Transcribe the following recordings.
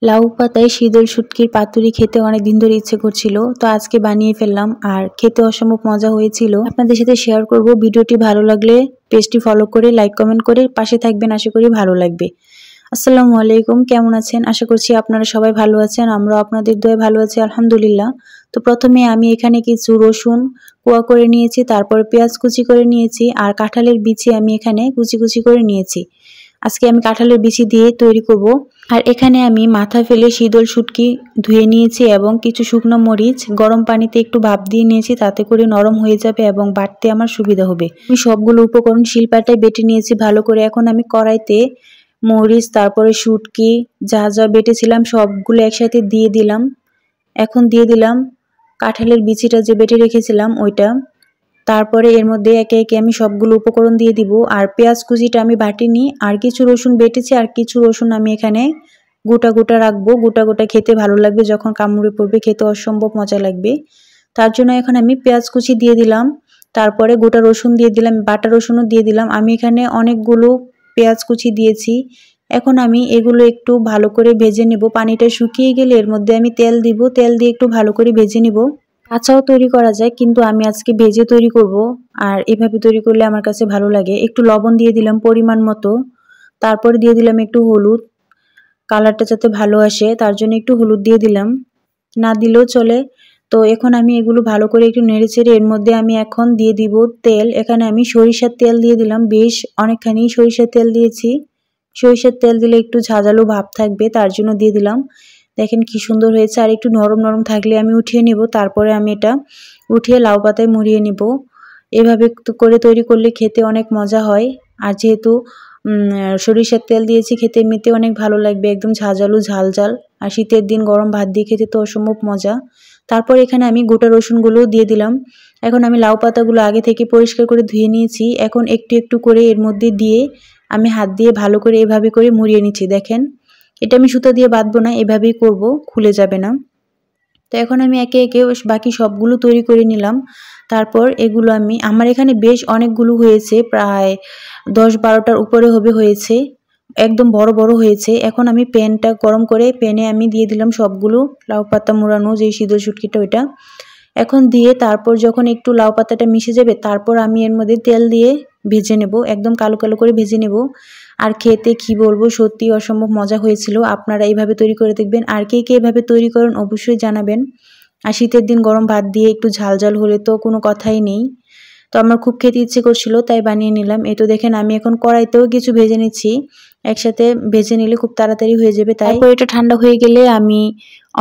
লাউ পাতায় শীতল শুটকির পাতুরি খেতে অনেক দিন ধরে ইচ্ছে করছিল, তো আজকে বানিয়ে ফেললাম আর খেতে অসম্ভব মজা হয়েছিল। আপনাদের সাথে শেয়ার করব। ভিডিওটি ভালো লাগলে পেজটি ফলো করে লাইক কমেন্ট করে পাশে থাকবেন, আশা করি ভালো লাগবে। আসসালামু আলাইকুম, কেমন আছেন? আশা করছি আপনারা সবাই ভালো আছেন, আমরা আপনাদের দয়ায় ভালো আছি আলহামদুলিল্লাহ। তো প্রথমে আমি এখানে কিছু রসুন কোয়া করে নিয়েছি, তারপর পেঁয়াজ কুচি করে নিয়েছি আর কাঁঠালের বিচি আমি এখানে কুচি কুচি করে নিয়েছি। আজকে আমি কাঁঠালের বিচি দিয়ে তৈরি করব। আর এখানে আমি মাথা ফেলে শীতল শুটকি ধুয়ে নিয়েছি এবং কিছু শুকনো মরিচ গরম পানিতে একটু ভাপ দিয়ে নিয়েছি, তাতে করে নরম হয়ে যাবে এবং বাটতে আমার সুবিধা হবে। আমি সবগুলো উপকরণ শিলপাটায় বেটে নিয়েছি ভালো করে। এখন আমি কড়াইতে মরিচ, তারপরে শুটকি যা যা বেটেছিলাম সবগুলো একসাথে দিয়ে দিলাম। এখন দিয়ে দিলাম কাঁঠালের বিচিটা যে বেটে রেখেছিলাম ওইটা। তারপরে এর মধ্যে একে একে আমি সবগুলো উপকরণ দিয়ে দিব। আর পেঁয়াজ কুচিটা আমি বাটিনি, আর কিছু রসুন বেটেছি আর কিছু রসুন আমি এখানে গোটা গোটা রাখবো। গোটা গোটা খেতে ভালো লাগবে, যখন কামড়ে পড়বে খেতে অসম্ভব মজা লাগবে। তার জন্য এখন আমি পেঁয়াজ কুচি দিয়ে দিলাম, তারপরে গোটা রসুন দিয়ে দিলাম, বাটা রসুনও দিয়ে দিলাম। আমি এখানে অনেকগুলো পেঁয়াজ কুচি দিয়েছি। এখন আমি এগুলো একটু ভালো করে ভেজে নেব। পানিটা শুকিয়ে গেলে এর মধ্যে আমি তেল দিব, তেল দিয়ে একটু ভালো করে ভেজে নিব। কাঁচাও তৈরি করা যায়, কিন্তু আমি আজকে ভেজে তৈরি করব, আর এভাবে তৈরি করলে আমার কাছে ভালো লাগে। একটু লবণ দিয়ে দিলাম পরিমাণ মতো, তারপরে দিয়ে দিলাম একটু হলুদ, কালারটা যাতে ভালো আসে তার জন্য একটু হলুদ দিয়ে দিলাম, না দিলেও চলে। তো এখন আমি এগুলো ভালো করে একটু নেড়ে চেড়ে এর মধ্যে আমি এখন দিয়ে দিব তেল। এখানে আমি সরিষার তেল দিয়ে দিলাম, বেশ অনেকখানি সরিষার তেল দিয়েছি। সরিষার তেল দিলে একটু ঝাঁঝালো ভাব থাকবে, তার জন্য দিয়ে দিলাম। দেখেন কি সুন্দর হয়েছে। আর একটু নরম নরম থাকলে আমি উঠিয়ে নেব, তারপরে আমি এটা উঠিয়ে লাউ পাতায় মুড়িয়ে নেব। এভাবে করে তৈরি করলে খেতে অনেক মজা হয়। আর যেহেতু সরিষার তেল দিয়েছি, খেতে এমনিতে অনেক ভালো লাগবে, একদম ঝাঁঝালো ঝাল ঝাল। আর শীতের দিন গরম ভাত দিয়ে খেতে তো অসম্ভব মজা। তারপর এখানে আমি গোটা রসুনগুলো দিয়ে দিলাম। এখন আমি লাউ পাতাগুলো আগে থেকে পরিষ্কার করে ধুয়ে নিয়েছি। এখন একটু একটু করে এর মধ্যে দিয়ে আমি হাত দিয়ে ভালো করে এভাবে করে মুড়িয়ে নিচ্ছি। দেখেন, এটা আমি সুতা দিয়ে বাঁধবো না, এভাবেই করব, খুলে যাবে না। তো এখন আমি একে একে বাকি সবগুলো তৈরি করে নিলাম। তারপর এগুলো আমার এখানে বেশ অনেকগুলো হয়েছে, প্রায় 10-12টার উপরে হয়েছে, একদম বড় বড় হয়েছে। এখন আমি প্যানটা গরম করে প্যানে আমি দিয়ে দিলাম সবগুলো লাউ পাতা মোড়ানো যে শীতল শুটকিটা ওইটা। এখন দিয়ে তারপর যখন একটু লাউ পাতাটা মিশে যাবে, তারপর আমি এর মধ্যে তেল দিয়ে ভেজে নেব, একদম কালো কালো করে ভেজে নেব। আর খেতে কি বলবো, সত্যি অসম্ভব মজা হয়েছিল। আপনারা এইভাবে তৈরি করে দেখবেন, আর কে কে এভাবে তৈরি করেন অবশ্যই জানাবেন। আর শীতের দিন গরম ভাত দিয়ে একটু ঝাল ঝাল হলে তো কোনো কথাই নেই। তো আমার খুব খেতে ইচ্ছে করছিল, তাই বানিয়ে নিলাম। এই তো দেখেন, আমি এখন কড়াইতেও কিছু ভেজে নিচ্ছি, একসাথে ভেজে নিলে খুব তাড়াতাড়ি হয়ে যাবে। তারপর এটা ঠান্ডা হয়ে গেলে আমি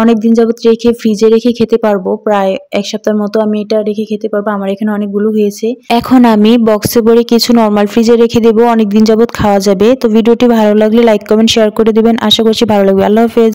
অনেক দিন যাবত রেখে ফ্রিজে রেখে খেতে পারবো, প্রায় 1 সপ্তাহের মতো আমি এটা রেখে খেতে পারবো। আমার এখানে অনেকগুলো হয়েছে। এখন আমি বক্সে ভরে কিছু নর্মাল ফ্রিজে রেখে দেবো, অনেক দিন যাবত খাওয়া যাবে। তো ভিডিওটি ভালো লাগলে লাইক কমেন্ট শেয়ার করে দেবেন, আশা করছি ভালো লাগবে। আল্লাহ হাফেজ।